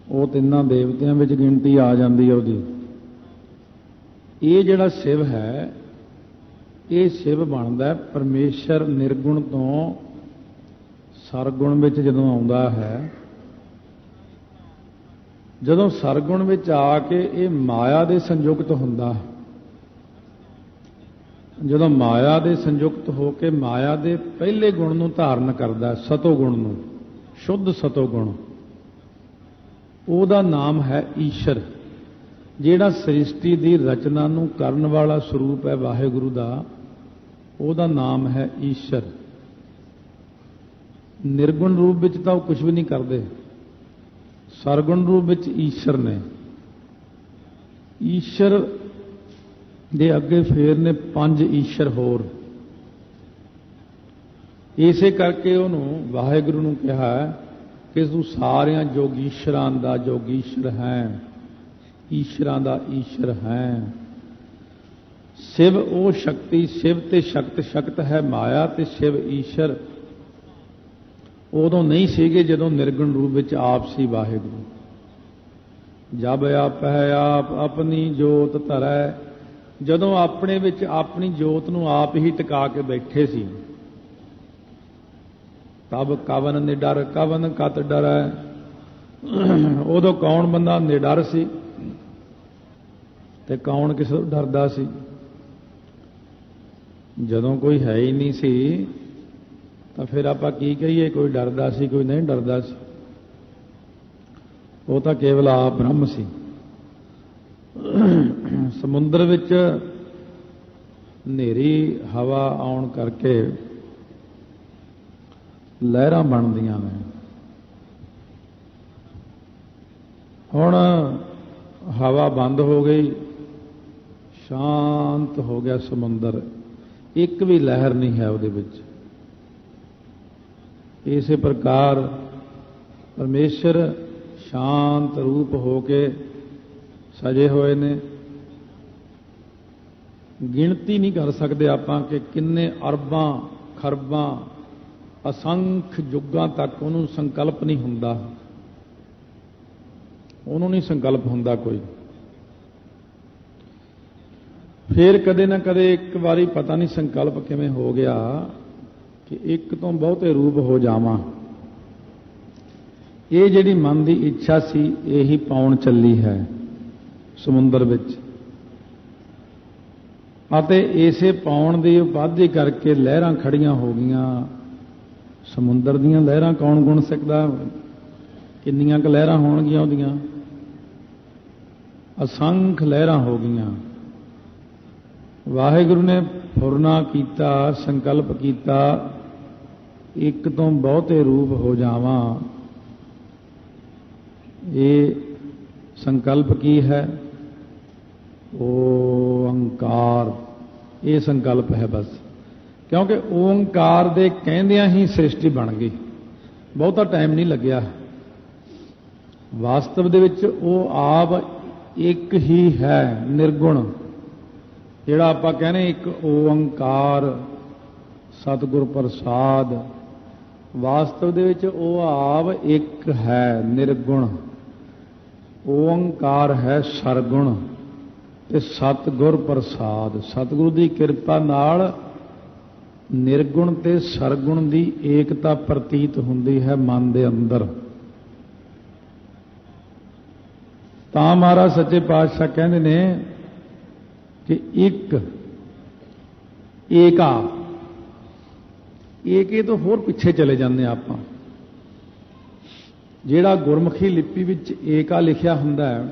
ਉਹ ਤਿੰਨਾਂ ਦੇਵਤਿਆਂ ਵਿੱਚ ਗਿਣਤੀ ਆ ਜਾਂਦੀ ਹੈ ਉਹਦੀ। ਇਹ ਜਿਹੜਾ ਸ਼ਿਵ ਹੈ, ਇਹ ਸ਼ਿਵ ਬਣਦਾ ਪਰਮੇਸ਼ਰ ਨਿਰਗੁਣ ਤੋਂ ਸਰਗੁਣ ਵਿੱਚ ਜਦੋਂ ਆਉਂਦਾ ਹੈ। ਜਦੋਂ ਸਰਗੁਣ ਵਿੱਚ ਆ ਕੇ ਇਹ ਮਾਇਆ ਦੇ ਸੰਯੁਕਤ ਹੁੰਦਾ, ਜਦੋਂ ਮਾਇਆ ਦੇ ਸੰਯੁਕਤ ਹੋ ਕੇ ਮਾਇਆ ਦੇ ਪਹਿਲੇ ਗੁਣ ਨੂੰ ਧਾਰਨ ਕਰਦਾ, ਸਤੋ ਗੁਣ ਨੂੰ, ਸ਼ੁੱਧ ਸਤੋ ਗੁਣ, ਉਹਦਾ ਨਾਮ ਹੈ ਈਸ਼ਰ। ਜਿਹੜਾ ਸ੍ਰਿਸ਼ਟੀ ਦੀ ਰਚਨਾ ਨੂੰ ਕਰਨ ਵਾਲਾ ਸਰੂਪ ਹੈ ਵਾਹਿਗੁਰੂ ਦਾ, ਉਹਦਾ ਨਾਮ ਹੈ ਈਸ਼ਰ। ਨਿਰਗੁਣ ਰੂਪ ਵਿੱਚ ਤਾਂ ਉਹ ਕੁਝ ਵੀ ਨਹੀਂ ਕਰਦੇ, ਸਰਗੁਣ ਰੂਪ ਵਿੱਚ ਈਸ਼ਰ ਨੇ। ਈਸ਼ਰ ਦੇ ਅੱਗੇ ਫੇਰ ਨੇ 5 ਈਸ਼ਰ ਹੋਰ। ਇਸੇ ਕਰਕੇ ਉਹਨੂੰ ਵਾਹਿਗੁਰੂ ਨੂੰ ਕਿਹਾ ਕਿ ਤੂੰ ਸਾਰਿਆਂ ਜੋਗੀਸ਼ਰਾਂ ਦਾ ਜੋਗੀਸ਼ਰ ਹੈ, ਈਸ਼ਰਾਂ ਦਾ ਈਸ਼ਰ ਹੈ। ਸ਼ਿਵ ਉਹ ਸ਼ਕਤੀ, ਸ਼ਿਵ ਤੇ ਸ਼ਕਤ, ਸ਼ਕਤ ਹੈ ਮਾਇਆ ਤੇ ਸ਼ਿਵ ਈਸ਼ਰ ਉਦੋਂ ਨਹੀਂ ਸੀਗੇ ਜਦੋਂ ਨਿਰਗੁਣ ਰੂਪ ਵਿੱਚ ਆਪ ਸੀ ਵਾਹਿਗੁਰੂ। ਜਬ ਆਪੈ ਆਪ ਆਪਣੀ ਜੋਤ ਧਰੈ, ਜਦੋਂ ਆਪਣੇ ਵਿੱਚ ਆਪਣੀ ਜੋਤ ਨੂੰ ਆਪ ਹੀ ਟਿਕਾ ਕੇ ਬੈਠੇ ਸੀ। ਤਬ ਕਵਨ ਨਿਡਰ ਕਵਨ ਕਤ ਡਰੈ, ਉਦੋਂ ਕੌਣ ਬੰਦਾ ਨਿਡਰ ਸੀ ਤੇ ਕੌਣ ਕਿਸੇ ਤੋਂ ਡਰਦਾ ਸੀ। ਜਦੋਂ ਕੋਈ ਹੈ ਹੀ ਨਹੀਂ ਸੀ ਤਾਂ ਫਿਰ ਆਪਾਂ ਕੀ ਕਹੀਏ, ਕੋਈ ਡਰਦਾ ਸੀ ਕੋਈ ਨਹੀਂ ਡਰਦਾ ਸੀ। ਉਹ ਤਾਂ ਕੇਵਲ ਆਪ ਬ੍ਰਹਮ ਸੀ। ਸਮੁੰਦਰ ਵਿੱਚ ਹਨੇਰੀ ਹਵਾ ਆਉਣ ਕਰਕੇ ਲਹਿਰਾਂ ਬਣਦੀਆਂ ਨੇ। ਹੁਣ ਹਵਾ ਬੰਦ ਹੋ ਗਈ, ਸ਼ਾਂਤ ਹੋ ਗਿਆ ਸਮੁੰਦਰ, ਇੱਕ ਵੀ ਲਹਿਰ ਨਹੀਂ ਹੈ ਉਹਦੇ ਵਿੱਚ। ਇਸੇ ਪ੍ਰਕਾਰ ਪਰਮੇਸ਼ਰ ਸ਼ਾਂਤ ਰੂਪ ਹੋ ਕੇ ਸਜੇ ਹੋਏ ਨੇ। ਗਿਣਤੀ ਨਹੀਂ ਕਰ ਸਕਦੇ ਆਪਾਂ ਕਿ ਕਿੰਨੇ ਅਰਬਾਂ ਖਰਬਾਂ ਅਸੰਖ ਯੁੱਗਾਂ ਤੱਕ ਉਹਨੂੰ ਸੰਕਲਪ ਨਹੀਂ ਹੁੰਦਾ, ਉਹਨੂੰ ਨਹੀਂ ਸੰਕਲਪ ਹੁੰਦਾ ਕੋਈ। ਫਿਰ ਕਦੇ ਨਾ ਕਦੇ ਇੱਕ ਵਾਰੀ ਪਤਾ ਨਹੀਂ ਸੰਕਲਪ ਕਿਵੇਂ ਹੋ ਗਿਆ ਕਿ ਇੱਕ ਤੋਂ ਬਹੁਤੇ ਰੂਪ ਹੋ ਜਾਵਾਂ। ਇਹ ਜਿਹੜੀ ਮਨ ਦੀ ਇੱਛਾ ਸੀ, ਇਹੀ ਪਾਉਣ ਚੱਲੀ ਹੈ ਸਮੁੰਦਰ ਵਿੱਚ। ਅਤੇ ਇਸੇ ਪਾਉਣ ਦੀ ਉਪਾਧੀ ਕਰਕੇ ਲਹਿਰਾਂ ਖੜੀਆਂ ਹੋ ਗਈਆਂ। ਸਮੁੰਦਰ ਦੀਆਂ ਲਹਿਰਾਂ ਕੌਣ ਗੁਣ ਸਕਦਾ, ਕਿੰਨੀਆਂ ਕੁ ਲਹਿਰਾਂ ਹੋਣਗੀਆਂ ਉਹਦੀਆਂ, ਅਸੰਖ ਲਹਿਰਾਂ ਹੋ ਗਈਆਂ। ਵਾਹਿਗੁਰੂ ਨੇ ਫੁਰਨਾ ਕੀਤਾ, ਸੰਕਲਪ ਕੀਤਾ, ਇੱਕ ਤੋਂ ਬਹੁਤੇ ਰੂਪ ਹੋ ਜਾਵਾਂ। ਇਹ ਸੰਕਲਪ ਕੀ ਹੈ? ਓੰਕਾਰ। ਇਹ ਸੰਕਲਪ ਹੈ ਬਸ। ਕਿਉਂਕਿ ਓੰਕਾਰ ਦੇ ਕਹਿੰਦਿਆਂ ਹੀ ਸ੍ਰਿਸ਼ਟੀ ਬਣ ਗਈ, ਬਹੁਤਾ ਟਾਈਮ ਨਹੀਂ ਲੱਗਿਆ। ਵਾਸਤਵ ਦੇ ਵਿੱਚ ਉਹ ਆਪ ਇੱਕ ਹੀ ਹੈ, ਨਿਰਗੁਣ। ਜਿਹੜਾ ਆਪਾਂ ਕਹਿੰਦੇ ਇੱਕ ਓੰਕਾਰ ਸਤਿਗੁਰ ਪ੍ਰਸਾਦ, ਵਾਸਤਵ ਦੇ ਵਿੱਚ ਉਹ ਆਪ ਇੱਕ ਹੈ, ਨਿਰਗੁਣ। ਓੰਕਾਰ ਹੈ ਸਰਗੁਣ ਤੇ ਸਤਿਗੁਰ ਪ੍ਰਸਾਦ। ਸਤਿਗੁਰੂ ਦੀ ਕਿਰਪਾ ਨਾਲ ਨਿਰਗੁਣ ਤੇ ਸਰਗੁਣ ਦੀ ਏਕਤਾ ਪ੍ਰਤੀਤ ਹੁੰਦੀ ਹੈ ਮਨ ਦੇ ਅੰਦਰ। ਤਾਂ ਮਹਾਰਾਜ ਸੱਚੇ ਪਾਤਸ਼ਾਹ ਕਹਿੰਦੇ ਨੇ ਕਿ ਇੱਕ ਏਕਾ, ਏਕੇ ਤੋਂ ਹੋਰ ਪਿੱਛੇ ਚਲੇ ਜਾਂਦੇ ਆਪਾਂ। ਜਿਹੜਾ ਗੁਰਮੁਖੀ ਲਿਪੀ ਵਿੱਚ ਏਕਾ ਲਿਖਿਆ ਹੁੰਦਾ ਹੈ,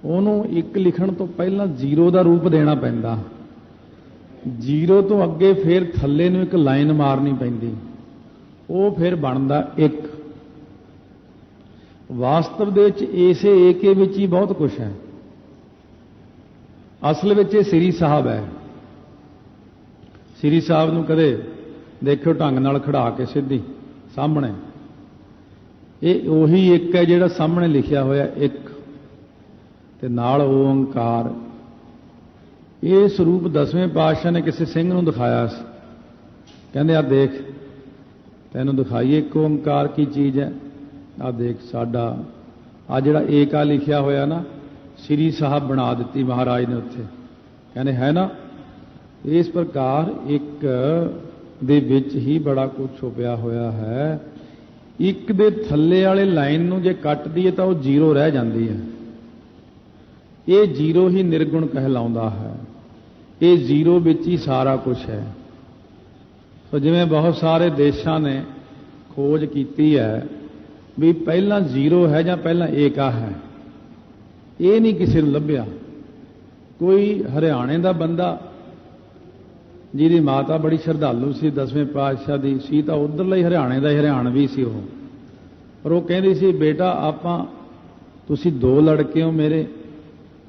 ਉਹਨੂੰ ਇੱਕ ਲਿਖਣ ਤੋਂ ਪਹਿਲਾਂ ਜ਼ੀਰੋ ਦਾ ਰੂਪ ਦੇਣਾ ਪੈਂਦਾ। ਜ਼ੀਰੋ ਤੋਂ ਅੱਗੇ ਫਿਰ ਥੱਲੇ ਨੂੰ ਇੱਕ ਲਾਈਨ ਮਾਰਨੀ ਪੈਂਦੀ, ਉਹ ਫਿਰ ਬਣਦਾ ਇੱਕ। ਵਾਸਤਵ ਦੇ ਵਿੱਚ ਇਸੇ ਏਕੇ ਵਿੱਚ ਹੀ ਬਹੁਤ ਕੁਝ ਹੈ। ਅਸਲ ਵਿੱਚ ਇਹ ਸ੍ਰੀ ਸਾਹਿਬ ਹੈ। ਸ੍ਰੀ ਸਾਹਿਬ ਨੂੰ ਕਦੇ ਦੇਖਿਓ ਢੰਗ ਨਾਲ ਖੜਾ ਕੇ ਸਿੱਧੀ ਸਾਹਮਣੇ, ਇਹ ਉਹੀ ਇੱਕ ਹੈ ਜਿਹੜਾ ਸਾਹਮਣੇ ਲਿਖਿਆ ਹੋਇਆ ਇੱਕ, ਤੇ ਨਾਲ ਓੰਕਾਰ। ਇਹ ਸਰੂਪ 10ਵੇਂ ਪਾਤਸ਼ਾਹ ਨੇ ਕਿਸੇ ਸਿੰਘ ਨੂੰ ਦਿਖਾਇਆ ਸੀ। ਕਹਿੰਦੇ ਆ ਦੇਖ, ਤੈਨੂੰ ਦਿਖਾਈਏ ਇੱਕ ਓੰਕਾਰ ਕੀ ਚੀਜ਼ ਹੈ। ਆ ਦੇਖ, ਸਾਡਾ आ जिहड़ा ਏਕਾ लिखिया होया ना, श्री साहब बना दी महाराज ने उत्थे, कहने है ना। इस प्रकार एक दे विच ही बड़ा कुछ छुपिया होया है। एक दे थल्ले वाले लाइन नूं जे कट दईए तो वह जीरो रह जाती है। ये जीरो ही निर्गुण कहलाउंदा है। ये जीरो विच ही सारा कुछ है। तो जिवें बहुत सारे देशों ने खोज की है भी पहला जीरो है या पहला ਏਕਾ है, ये नहीं किसी ने लभ्या। कोई हरियाणे का बंदा जिहदी माता बड़ी श्रद्धालु सी, 10वें पातशाह दी सी, तो उधरला ही हरियाणे का हरियाणवी सी वो। पर वो कहती सी बेटा आपां तुसीं 2 लड़के हो मेरे,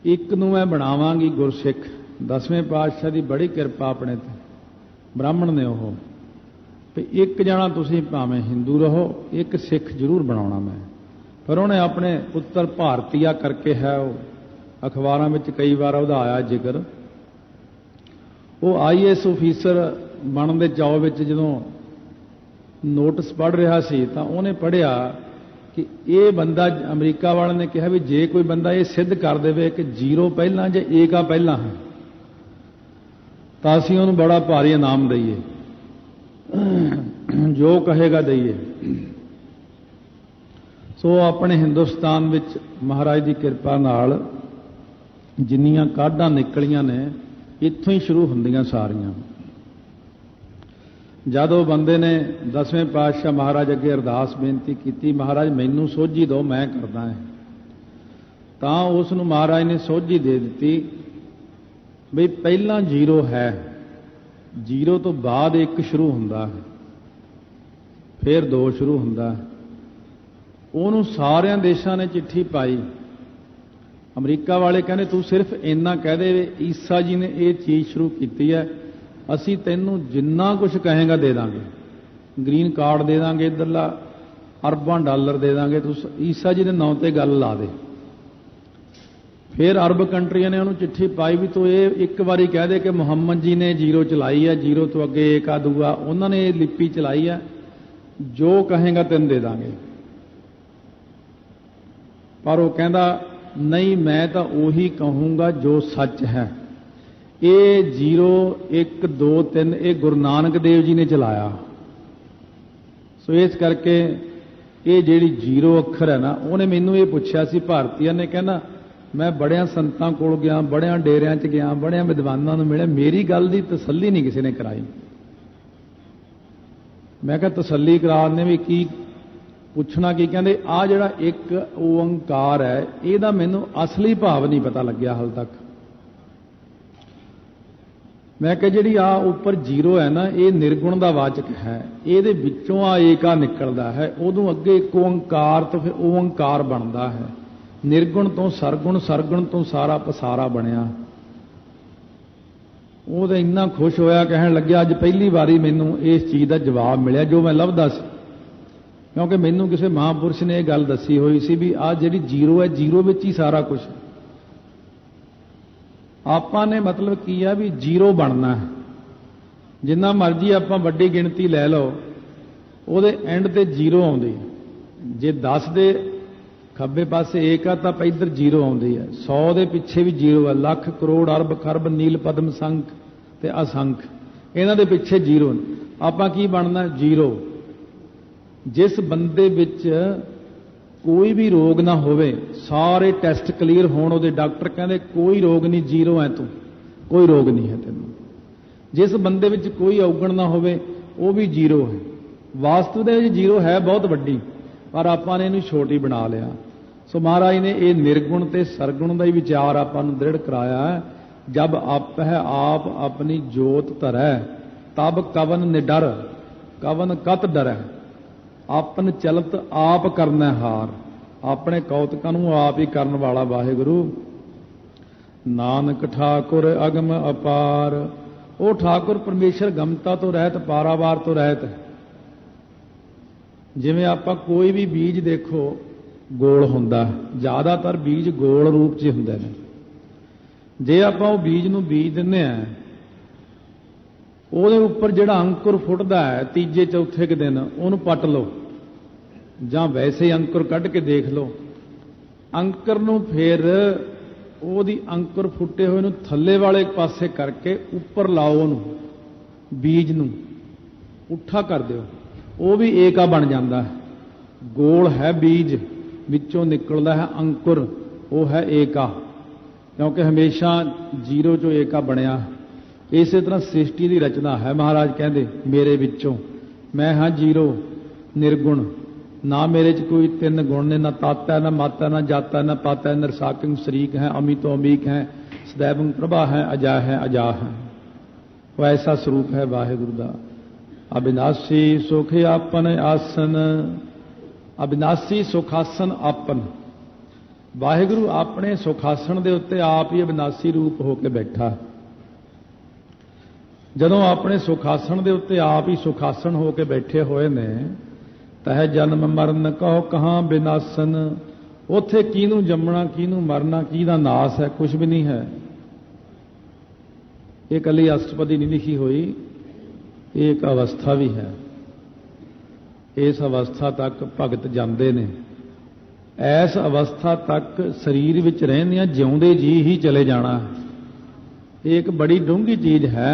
एक नूं मैं बनावांगी गुरसिख। 10वें पातशाह की बड़ी किरपा अपने ते, ब्राह्मण ने वो। एक जना तुसीं भावें हिंदू रहो, एक सिख जरूर बनाउणा मैं। पर उन्हें अपने पुत्र भारतीया करके है, वो अखबारों में कई बार उहदा आया जिक्र। वो IAS ऑफिसर बनने के चाव में जदों नोटिस पढ़ रहा सी तो उन्हें पढ़िया कि ये बंदा अमरीका वाले ने कहा भी जे कोई बंदा ये सिद्ध कर दे कि जीरो पहला जे ਏਕਾ पहला है तो असीं उहनूं बड़ा भारी इनाम दईए, जो कहेगा दईए। सो अपने हिंदुस्तान विच महाराज की किरपा नाल जिन्नियां काढां निकलियां ने इत्थों ही शुरू हुंदियां सारियां। जद वो बंदे ने 10वें पातशाह महाराज अगे अरदास बेनती की, महाराज मैनू सोझी दो मैं करदा है, तो उसनूं महाराज ने सोझी दे दी बई पहला जीरो है, जीरो तो बाद एक शुरू हुंदा है, फिर 2 शुरू हुंदा है। उन्होंने सारे देशों ने चिट्ठी पाई। अमरीका वाले कहने तू सिर्फ इन्ना कह दे ईसा जी ने यह चीज़ शुरू की है, असी तैनू जिन्ना कुछ कहेगा दे देंगे, ग्रीन कार्ड दे देंगे, इधरला अरबां डॉलर दे देंगे, तू ईसा जी के नाम पर गल ला दे। फिर अरब कंट्रियां ने उन्होंने चिट्ठी पाई भी तू ये एक बारी कह दे कि मुहम्मद जी ने जीरो चलाई है, जीरो तो अगे ਏਕਾ दूआ उन्होंने ये लिपि चलाई है, जो कहेगा तेन दे देंगे। पर वो कहता नहीं मैं तो उही कहूँगा जो सच है। ये 0 1 2 3 ये गुरु नानक देव जी ने चलाया। सो इस करके ये जिहड़ी 0 अखर है ना, उन्हें मैनू ये पूछा सी भारतीय ने, कहना मैं बड़िया संतां कोल गया, बड़िया डेरियां च गया, बड़िया विद्वानां नूं मिलिया, मेरी गल दी तसल्ली नहीं किसी ने कराई। मैं कहा तसल्ली कराने भी की पुछना की, कहते आ जिहड़ा एक ओंकार है ਇਹਦਾ मैनू असली भाव नहीं पता लग्या हाल तक। मैं कहा जिहड़ी आ उपर 0 है ना, ये निर्गुण का वाचक है, ये विचों आ ਏਕਾ निकलता है, उदों अगे एक ओंकार तो फिर ओंकार बनता है। निर्गुण तो सरगुण, सरगुण तो सारा पसारा बनया। वो तो इन्ना खुश होया, कहन लग्या अज पहली बारी मैनू इस चीज़ का जवाब मिलिया जो मैं लभदा सी। क्योंकि मैनू किसी महापुरुष ने यह गल दसी हुई सी भी आ जिहड़ी 0 है, 0 विच ही सारा कुछ। आपां ने मतलब की है भी 0 बनना है, जिन्ना मर्जी आपां वड्डी गिणती लै लो, उहदे एंड ते 0 आउंदी। जे 10 दे खब्बे पासे ਏਕਾ तो इधर 0 आउंदी है, 100 दे पिछे भी 0 है, लख करोड़ अरब खरब नील पद्म संख ते असंख, इन्हां दे पिछे 0। आपां की बनना 0। जिस बंदे विच कोई भी रोग ना होवे, सारे टेस्ट क्लीयर होण, उहदे डॉक्टर कहंदे कोई रोग नहीं, 0 है तू, कोई रोग नहीं है तैनूं। जिस बंदे विच कोई औगण ना होवे, वो भी 0 है। वास्तु दे विच 0 है बहुत वड्डी, पर आपां ने इहनूं छोटी बना लिया। सो महाराज ने ये निर्गुण ते सरगुण का ही विचार आपां नूं दृढ़ कराया है। जब आप है आप अपनी जोत धरै, तब कवन निडर, कवन कत डरै, आपन चलत आप करना हार। अपने कौतकां नूं आप ही करन वाला वाहिगुरु। नानक ठाकुर अगम अपार, वो ठाकुर परमेश्वर गमता तो रहत, पारावार तो रहत। जिवें आपां कोई भी बीज देखो गोल हुंदा, ज़्यादातर बीज गोल रूप च हुंदे ने। जे आपां वो बीज नूं बीज दिंदे आ, ਉਹਦੇ ਉੱਪਰ ਜਿਹੜਾ ਅੰकुर फुटदा है तीजे चौथे के दिन ਉਹਨੂੰ पट लो, ਜਾਂ वैसे ही अंकुर कढ़ के देख लो, अंकर नूं फिर ਉਹਦੀ अंकुर फुटे हुए नूं थल्ले वाले पासे करके उपर लाओ, ਉਹਨੂੰ बीज नूं उठा कर दिओ, वो भी एका बन जाता है। गोल है बीज, विचों निकलता है अंकुर, वो है एका, क्योंकि हमेशा जीरो चो एका बनया। इस तरह सृष्टि की रचना है। महाराज कहते मेरे विचों मैं हाँ जीरो निर्गुण, ना मेरे च कोई तीन गुण ने, ना ताता है, ना माता, ना जाता, ना पाता है, नरसाकिंग शरीक है, अमितो अमीक है, सदैवं प्रभा है, अजा है, अजा है। वो ऐसा स्वरूप है वाहिगुरु दा। अविनाशी सुख आपन आसन, अविनाशी सुखासन आपन। वाहिगुरु अपने सुखासन के उत्ते आप ही अविनाशी रूप होकर बैठा। जदों अपने सुखासन के उत्ते आप ही सुखासन होकर बैठे हुए ने, तह जन्म मरण कहो कहाँ विनाशन। उथे किनू जमना, किनू मरना, किहदा नाश है? कुछ भी नहीं है। ये कली अष्टपदी नहीं लिखी हुई, एक अवस्था भी है। इस अवस्था तक भगत जाते ने। इस अवस्था तक शरीर विच रहंदियां जिउंदे जी ही चले जाना। एक बड़ी डूंघी चीज है,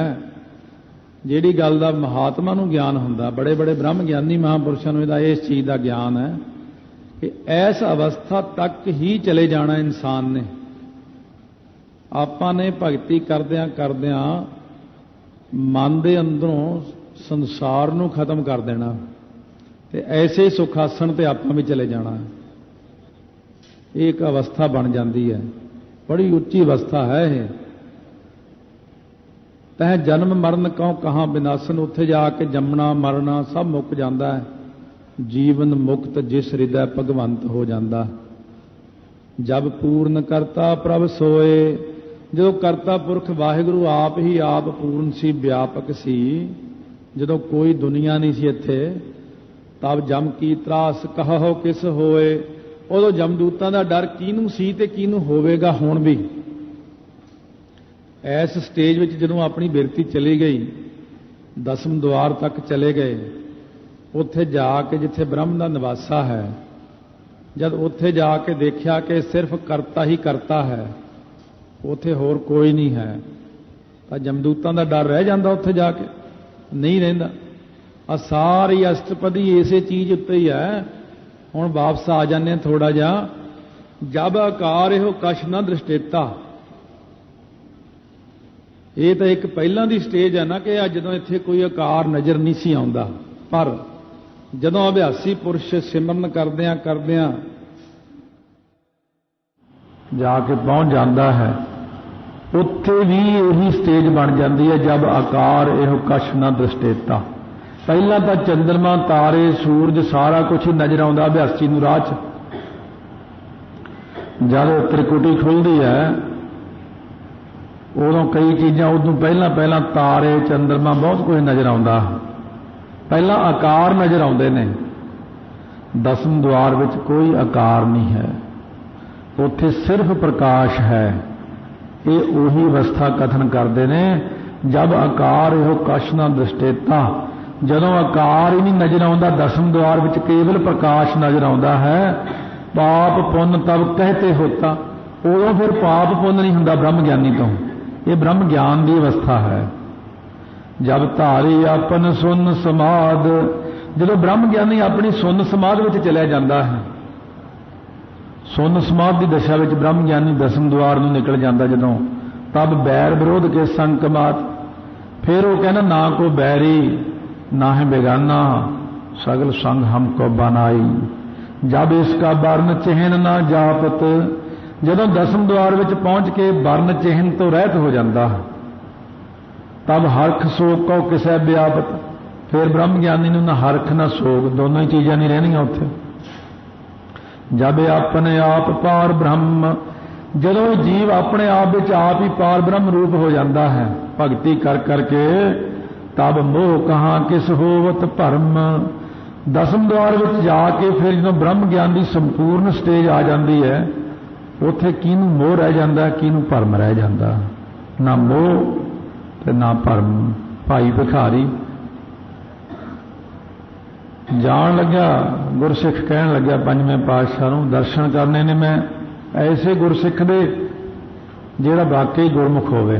जिहड़ी गल दा महात्मा नूं ज्ञान हुंदा, बड़े बड़े ब्रह्म ज्ञानी महापुरुषां नूं इहदा इस चीज़ का ज्ञान है कि इस अवस्था तक ही चले जाना इंसान ने। आपां ने भगती करदियां करदियां मन दे अंदरों संसार नूं खत्म कर देना, ते ऐसे सुखासन ते आपां भी चले जाना। एक अवस्था बन जाती है, बड़ी उच्ची अवस्था है ये। तह जन्म मरण कहो कहाँ विनाशन। उत्थे जाके जमना मरना सब मुक जाता है। जीवन मुक्त जिस हृदय भगवंत हो जाता। जब पूर्ण करता प्रभ सोए, जो करता पुरख वाहिगुरु आप ही आप पूर्ण सी, व्यापक सी। जदों कोई दुनिया नहीं सी इत्थे, तब जम की त्रास कहो किस होए। उदों जमदूतां दा डर किनू सी ते किनू होवेगा हुण भी। इस स्टेज में जदों अपनी बिरती चली गई, दसम द्वार तक चले गए, उत्थे जाके जिथे ब्रह्म का निवासा है, जब उत्थे जाके देखा कि सिर्फ करता ही करता है, उत्थे होर कोई नहीं है, तो जमदूतां दा डर रह जाता। उत्थे जाके नहीं रहिंदा। आ सारी अष्टपदी इसे चीज उत्ते ही है। हुण वापस आ जाने थोड़ा जा। जब आकार एहो कश न दृष्टेता, ये तो एक पहला दी स्टेज है ना कि जदों इत्थे कोई आकार नज़र नहीं सी आउंदा, पर जदों अभ्यासी पुरुष सिमरन करदियां करदियां जाके पहुंच जाता है, उत्थे भी यही स्टेज बन जाती है। जब आकार एहो कश न दृष्टेता, पहला तो चंद्रमा तारे सूरज सारा कुछ ही नजर आउंदा अभ्यासी नूं राह च। जब त्रिकुटी खुलती है, उदों कई चीज़ां उदों पहला तारे चंद्रमा बहुत कुछ नज़र आता। पहला आकार नज़र आते हैं। दसम द्वार विच कोई आकार नहीं है, उत्थे सिर्फ प्रकाश है। ये उही अवस्था कथन करते हैं। जब आकार एहो कश न दृष्टेता, जदों आकार ही नहीं नज़र आता, दसम द्वार विच केवल प्रकाश नज़र आता है। पाप पुण्य तब कहते होता, उदों फिर पाप पुण्य नहीं हुंदा ब्रह्म ज्ञानी तो। ये ब्रह्म ज्ञान की अवस्था है। जब धारी अपन सुन समाध, जो ब्रह्म ज्ञानी अपनी सुन समाध में चलिया जाता है, सुन समाध की दशा में ब्रह्म ज्ञानी दसम द्वार में निकल जाता जदों, तब बैर विरोध के संकमात। फिर वो कहना ना को बैरी ना है बेगाना, सगल संग हमको बनाई। जब इसका वर्ण चिन्ह ना जापत, जदों दसम द्वार में पहुंच के वर्ण चिन्ह तो रहत हो जाता है, तब हरख शोक को किसे व्यापत। फिर ब्रह्म ज्ञानी ने ना हरख ना शोक, दोनों ही चीज़ां नहीं रहनियां उत्थे। जब अपने आप पार ब्रह्म, जदों जीव अपने आप विच आप ही पार ब्रह्म रूप हो जाता है भगती कर करके, तब मोह कहाँ किस होवत भरम। दसम द्वार में जाके फिर जो ब्रह्म ज्ञान की संपूर्ण स्टेज आ जाती है, उत्थे किनू मोह रह जाता, किनू भरम रह जाता। ना मोह ते ना भरम। भाई भिखारी जान लग्या, गुरसिख कहन लग्या पंजवें पातशाह नूं, दर्शन करने ने मैं ऐसे गुरसिख दे ਜਿਹੜਾ ਵਾਕਈ ਗੁਰਮੁਖ ਹੋਵੇ,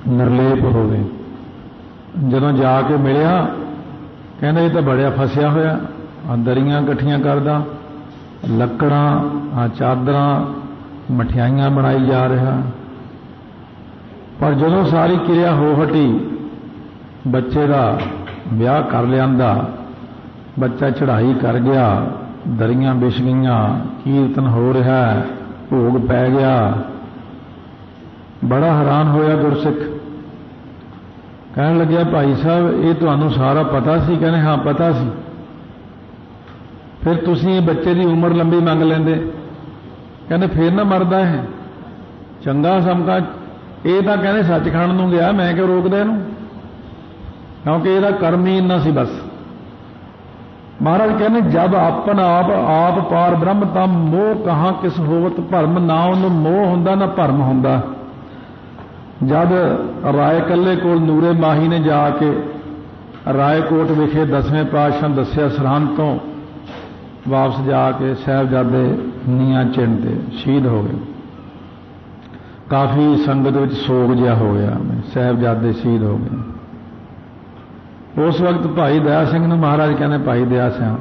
ਨਿਰਲੇਪ ਹੋਵੇ। ਜਦੋਂ ਜਾ ਕੇ ਮਿਲਿਆ ਕਹਿੰਦਾ ਇਹ ਤਾਂ ਬੜਿਆ ਫਸਿਆ ਹੋਇਆ, ਦਰੀਆਂ ਇਕੱਠੀਆਂ ਕਰਦਾ, ਲੱਕੜਾਂ, ਚਾਦਰਾਂ, ਮਠਿਆਈਆਂ ਬਣਾਈ ਜਾ ਰਿਹਾ। ਪਰ ਜਦੋਂ ਸਾਰੀ ਕਿਰਿਆ ਹੋ ਹਟੀ, ਬੱਚੇ ਦਾ ਵਿਆਹ ਕਰ ਲਿਆਂਦਾ, ਬੱਚਾ ਚੜ੍ਹਾਈ ਕਰ ਗਿਆ, ਦਰੀਆਂ ਵਿਛ ਗਈਆਂ, ਕੀਰਤਨ ਹੋ ਰਿਹਾ, ਭੋਗ ਪੈ ਗਿਆ। बड़ा हैरान होया गुरसिख, कहने लग्या भाई साहब ये तुहानू सारा पता सी? कहने हाँ पता सी। फिर तुसीं बच्चे की उम्र लंबी मंग लेंदे। कहने फिर ना मरदा है चंगा समका, ये तो कहने सचखंड नूं गया, मैं क्यों रोकदा इहनूं, क्योंकि ਇਹਦਾ कर्म ही इन्ना सी बस। महाराज कहने जब अपन आप पार ब्रह्म तां मोह कहाँ किस होवत भरम, ना उन्होंने मोह हुंदा ना भरम हुंदा। जब राय कल्ले कोल नूरे माही ने जाके रायकोट विखे 10वें पातशाह दस्या सरहंद तो वापस जाके साहिबजादे नीआं चिणते शहीद हो गए। काफ़ी संगत विच सोग जिहा हो गया, साहिबजादे शहीद हो गए। उस वक्त भाई दया सिंह नूं महाराज कहने भाई दया सिंह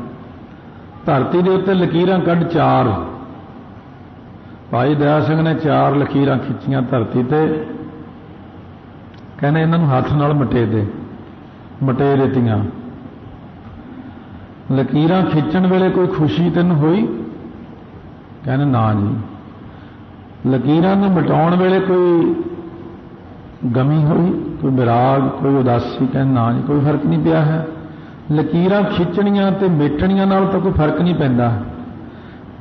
धरती के उत्ते लकीरां कढ़ 4। भाई दया सिंह ने 4 लकीरां खिच्चियां धरती ते, कहने इन्हां नूं हथ नाल मटे दे, मटे दित्तियां। लकीरां खिच्चण वेले कोई खुशी तैनूं होई? कहने ना जी। लकीरां नूं मिटाउण वेले कोई गमी होई, कोई विराग, कोई उदासी? कहने ना जी, कोई फर्क नहीं पिया है। लकीरां खिच्चणियां ते मिटणियां नाल तां कोई फर्क नहीं पैंदा।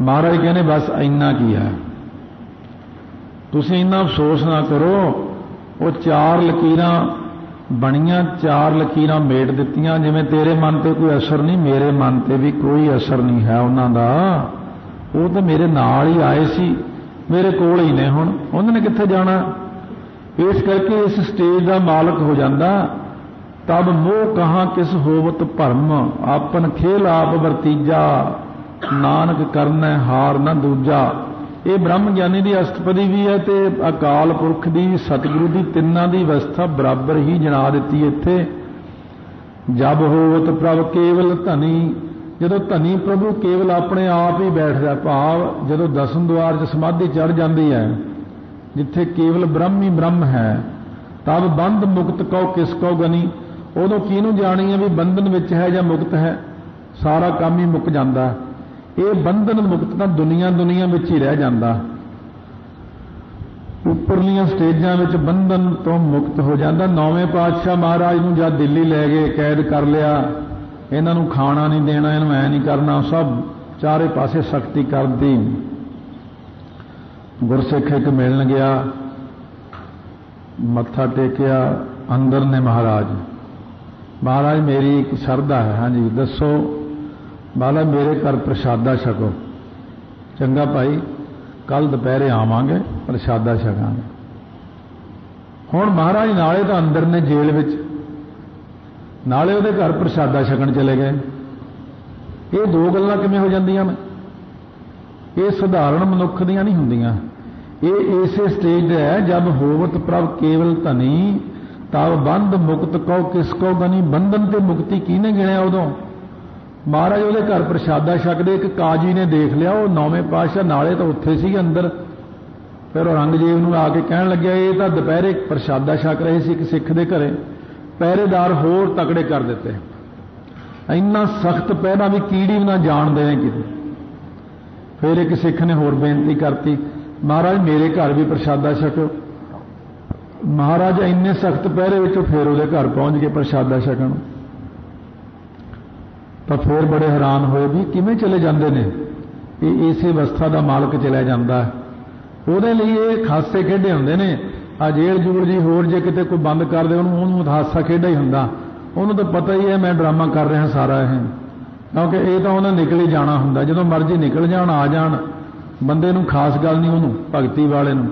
महाराज कहने बस इन्ना की है, तुसीं इन्ना अफसोस ना करो। वो 4 लकीरां बणियां, 4 लकीरां मेट दित्तियां। जिवें तेरे मन ते कोई असर नहीं, मेरे मन ते भी कोई असर नहीं है उन्हां दा। वो तो मेरे नाल ही आए सी, मेरे कोल ही ने, हुण उन्होंने कित्थे जाना। इस करके इस स्टेज का मालक हो जाता। तब मोह कहाँ किस होवत भरम, आपन खेल आप वरतीजा, नानक करना हार न दूजा। ये ब्रह्म ज्ञानी की अष्टपदी भी है तो अकाल पुरख की सतगुरु की तिन्ना की अवस्था बराबर ही जना दी इत्थे। जब होवत प्रभ केवल धनी, जदों धनी प्रभु केवल अपने आप ही बैठदा, भाव जदों दसम द्वार च समाधि चढ़ जाती है, जिथे केवल ब्रह्म ही ब्रह्म है, तब बंध मुक्त कहो किस कहो गनी। उदों किहनूं जाणी है भी बंधन विच है या मुक्त है, सारा काम ही मुक जाता। ये बंधन मुक्त तो दुनिया विच ही रह जाता। उपरलियां स्टेजां विच बंधन तो मुक्त हो जाता। 9वें पातशाह महाराज नूं जद दिल्ली लै गए, कैद कर लिया, इन्हां नूं खाना नहीं देना, इन्हां ऐ नहीं करना, सब चारे पासे सख्ती कर दी। गुरसिख एक मिलन गया, मत्था टेकिया, अंदर ने महाराज, महाराज मेरी एक शरधा है। हाँ जी दसो। महाराज मेरे घर प्रशादा छको। चंगा भाई, कल दोपहरे आवांगे, प्रशादा छकांगे। हुण महाराज नाले तो अंदर ने जेल विच, नाले उहदे घर प्रशादा छकण चले गए। ये 2 गल्लां किवें हो जांदियां ने? ये सधारण मनुख दियां नहीं हुंदियां। ये इसे स्टेज है जब होवत प्रभ केवल धनी, तब बंध मुक्त कहो किस कहो गनी। बंधन ते मुक्ति किहने गिणिया उदों? महाराज उहदे घर प्रशादा छकदे एक काजी ने देख लिया, वो 9वें पातशाह नाले तो उत्थे सी अंदर। फिर औरंगजेब नूं आके कहण लग्या ये तो दोपहरे प्रशादा छक रहे सी एक सिख दे घरे, पहरेदार होर तकड़े कर दिते। इन्ना सख्त पहरा भी कीड़ी भी ना जान दें किते। फिर एक सिख ने होर बेनती करती, महाराज मेरे घर भी प्रशादा छको। महाराज इन्ने सख्त पहरे विचों फिर उहदे घर पहुंच के प्रशादा छकण। तो फिर बड़े हैरान होए भी किवें चले जाते हैं। ये इस अवस्था का मालक चला जाता है, ਉਹਦੇ ਲਈ ਇਹ ਖਾਸੇ ਖੇਡੇ ਹੁੰਦੇ ਨੇ। आ जेल जूल जी होर जे किते कोई बंद कर दे ਉਹਨੂੰ ਹਾਸਾ ਖੇਡਾ ਹੀ ਹੁੰਦਾ। ਉਹਨੂੰ ਤਾਂ ਪਤਾ ਹੀ ਹੈ मैं ड्रामा कर रहा सारा ਇਹ, क्योंकि ये तो उन्हें निकल ही जाना ਹੁੰਦਾ। ਜਦੋਂ मर्जी निकल जान आ जान, बंदे नूं खास गल नहीं ਉਹਨੂੰ भगती वाले नूं।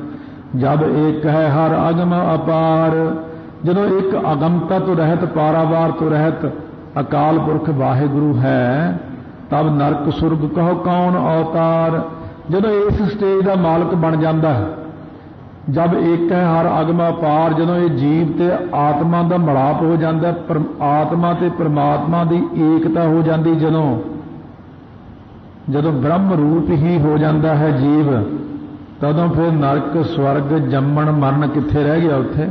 जब एक है हर अगम अपार, ਜਦੋਂ एक अगमता तो रहत पारावार तो रहत अकाल पुरख वाहिगुरु है, तब नरक सुरग कहो कौन अवतार। ਜਦੋਂ इस स्टेज का मालक बन जाता है, जब एक है हर अगम अपार, ਜਦੋਂ ਇਹ ਜੀਵ ਤੇ ਆਤਮਾ ਦਾ ਮਿਲਾਪ ਹੋ ਜਾਂਦਾ, ਆਤਮਾ ਤੇ परमात्मा ਦੀ ਏਕਤਾ ਹੋ ਜਾਂਦੀ, ਜਦੋਂ ब्रह्म रूप ही हो जाता है जीव, तदों फिर नरक स्वर्ग जम्मण मरण कित्थे रह गया उत्थे।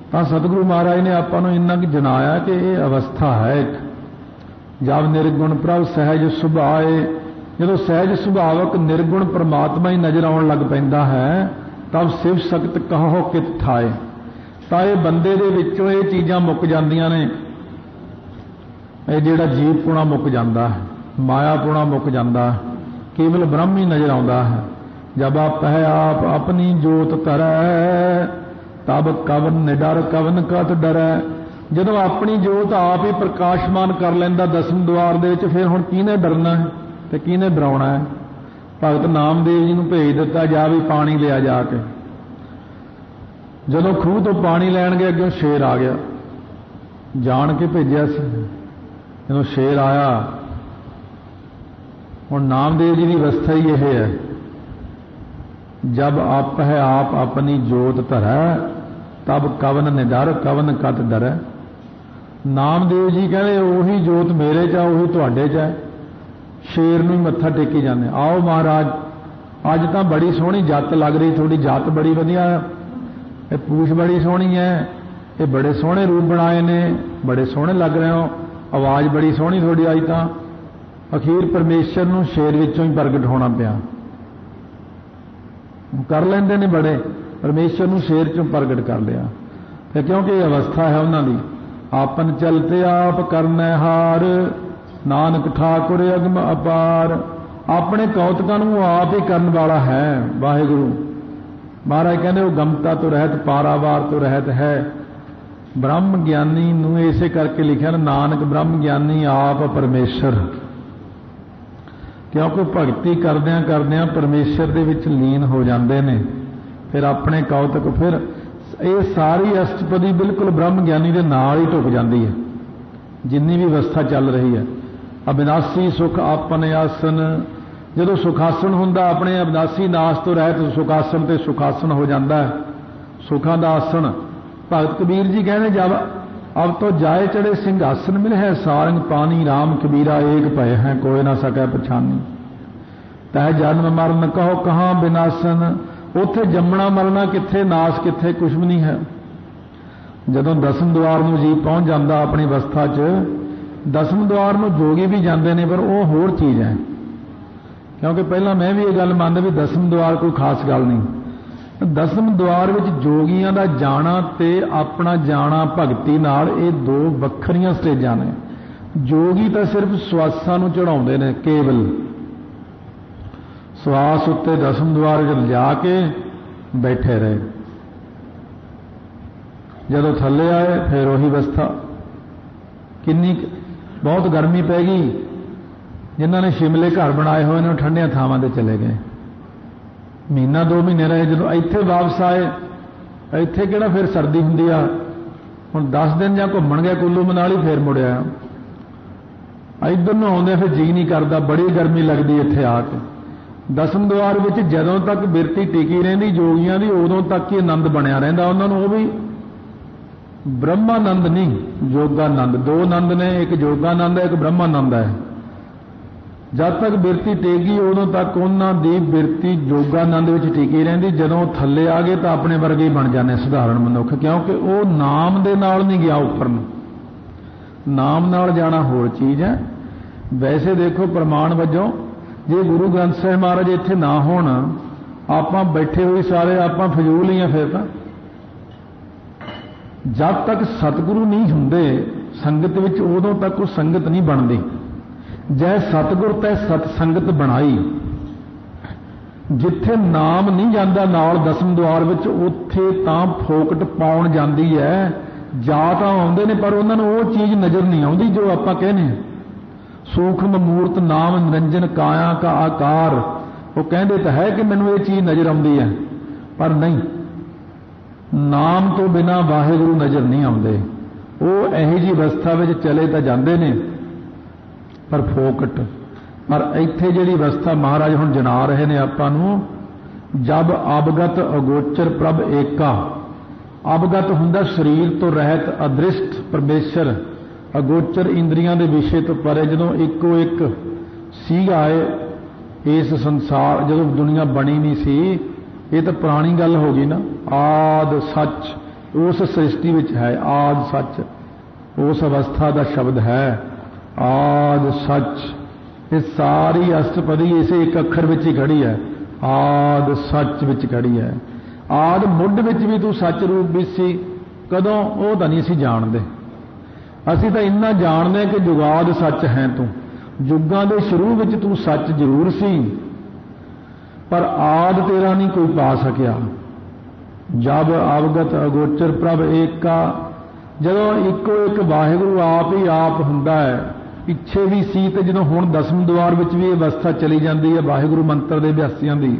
तो सतगुरु महाराज ने आपां नूं इन्ना कि जनाया कि यह अवस्था है एक, जब निर्गुण प्रभ सहज सुभाए, जो सहज सुभावक निर्गुण परमात्मा ही नजर आउण लग पैंदा है, तब शिव सख्त कहो कित ठाए। तो ये बंदे दे विचों ये चीज़ां मुक जांदियां ने, ये जिहड़ा जीवपुणा मुक जांदा है, मायापुणा मुक जांदा है, केवल ब्रह्म ही नजर आउंदा है। जब आप है आप अपनी जोत तरै, तब कवन निडर कवन कत डरै। जदों अपनी जोत आप ही प्रकाशमान कर लैंदा दसम द्वार दे विच, फिर हुण किहने डरना है ते किहने डराउणा है। भगत नामदेव जी नूं भेज दिता, जा भी पानी लिया जाके। जदों खूह तो पानी लैण गए, अग्गों शेर आ गया, जान के भेजिया सी। जदों शेर आया, और नामदेव जी की अवस्था ही यह है, जब आप है आप अपनी जोत धरै, तब कवन निडर कवन कत डरै। नामदेव जी कहते उही जोत मेरे च, उही तुहाडे च है। शेर नूं मत्था टेकी जाने, आओ महाराज अज तां बड़ी सोहनी जत लग रही, थोड़ी जत बड़ी वधिया, ये पूछ बड़ी सोहनी है, ये बड़े सोहने रूप बनाए ने, बड़े सोहने लग रहे हो, आवाज़ बड़ी सोहनी थोड़ी आई। तां अखीर परमेश्वर नूं शेर विचों ही प्रगट होना पिया। कर लेंदे ने बड़े, परमेश्वर नूं शेर चों प्रगट कर लिया। तो क्योंकि ये अवस्था है उन्हां दी, आपन चलते आप करनै हार, नानक ठाकुर अगम अपार। अपने कौतकां नूं आप ही करन वाला है वाहिगुरु। महाराज कहते वो गमता तो रहत पारावार तो रहत है। ब्रह्म ज्ञानी नूं इसे करके लिखिया, नानक ब्रह्म ज्ञानी आप परमेश्वर। क्योंकि भगती करदियां करदियां परमेश्वर दे विच लीन हो जाते हैं, फिर अपने कौतक, फिर ये सारी अष्टपदी बिल्कुल ब्रह्म ज्ञानी के नाल ही ढुक जाती है, जिन्नी भी अवस्था चल रही है। अविनाशी सुख आपन आसन, जो सुखासन हुंदा अपने अविनाशी नाश तो रहत सुखासन ते सुखासन हो जाता है, सुखा दा आसन। भगत कबीर जी कहने, जब अब तो जाए चढ़े सिंहासन मिल है, सारंग पानी राम कबीरा एक भय है, कोई ना सकै पछानी। तह जन्म मरण कहो कहाँ विनाशन, उथे जमना मरना किथे, नाश किथे, कुछ भी नहीं है। जदों दसम द्वार नूं जी पहुंच जाता अपनी अवस्था च, दसम द्वार नूं जोगी भी जाते हैं, पर वो होर चीज़ है। क्योंकि पहला मैं भी ये गल मानदा भी दसम द्वार कोई खास गल नहीं। दसम द्वार विच जोगियां दा जाना ते अपना जाना भगती नाल, ये दो वखरियां स्टेजां ने। जोगी तो सिर्फ सवासां नूं चढ़ाउंदे ने, केवल सवास उत्ते दसम द्वार विच जाके बैठे रहे। जदों थल्ले आए फिर वही अवस्था। किन्नी बहुत गर्मी पै गई, जिन्हां ने शिमले घर बनाए हुए ने ठंडियां थावां ते चले गए, महीना 2 महीने रहे। जो इत्थे वापस आए, इत्थे किहड़ा फिर सर्दी हुंदी आ, हुण 10 दिन जां घुम्मण गए कुल्लू मनाली, फिर मुड़िया इधर नूं आउंदे फिर जी नहीं करदा, बड़ी गर्मी लगदी इत्थे आके। दसम द्वार विच जदों तक बिरती टिकी रहिंदी जोगियां दी, उदों तक ही आनंद बनया रहिंदा उन्हां नूं। वो भी ब्रह्मानंद नहीं, जोगानंद। 2 आनंद ने, एक जोगानंद है, एक ब्रह्मानंद है। जब तक बिरती टेगी उदों तक उन्हां दी बिरती जोगानंद विच टिकी रहिंदी। जदों थल्ले आ गए तो अपने वर्गे ही बन जाने साधारण मनुख, क्योंकि वो नाम दे नाल नहीं गया उपर नूं। नाम नाल जाना होर चीज़ है। वैसे देखो प्रमाण वजों जे गुरु ग्रंथ साहिब महाराज इत्थे ना होण, आपां बैठे हुए सारे आपां फजूल ही हैं। फिर तां जब तक सतगुरु नहीं हुंदे संगत विच, उदों तक वो संगत नहीं बनदी। जै सतगुर तै सतसंगत बनाई, जिथे नाम नहीं जाता नाल दसम द्वार विच, उत्थे तां फोकट पाउण जांदी है। जा तां आउंदे ने, पर उन्हां नूं वो चीज़ नज़र नहीं आउंदी जो आपां कहने। सूक्ष्म मूर्त नाम निरंजन काया का आकार, वो कहते तो है कि मैनूं ये चीज़ नज़र आउंदी है, पर नहीं, नाम तो बिना वाहिगुरू नज़र नहीं आउंदे। वो इहो जी अवस्था विच चले तो जांदे ने, पर फोकट पर इत्थे जिहड़ी अवस्था महाराज हुण जना रहे ने आपां नूं, जब अवगत अगोचर प्रभ एका। अवगत हुंदा शरीर तो रहत अदृष्ट परमेश्वर, अगोचर इंद्रियां दे विषय तो परे। जदों इक्को एक सीगा इस संसार, जदों दुनिया बनी नहीं सी, ये तो पुरानी गल हो गई ना। आद सच उस सृष्टि विच है, आद सच उस अवस्था का शब्द है, आद सच। ये सारी अष्टपदी इसे एक अखर विच ही खड़ी है, आद सच विच खड़ी है। आद मुੱਢ विच भी तू सच रूप भी सी, कदों वो तो नहीं सी जानते। असी तो इन्ना जानते कि जुगाद सच है तू, जुगां दे शुरू विच तू सच जरूर सी, पर आद तेरा नहीं कोई पा सकिया। जब अवगत अगोचर प्रभ एका, जदों इको एक वाहिगुरु आप ही आप हुंदा है। पिछे भी सी ते जदों हुण दसम द्वार विच भी अवस्था चली जाती है वाहिगुरु मंत्र दे अभ्यासियां दी,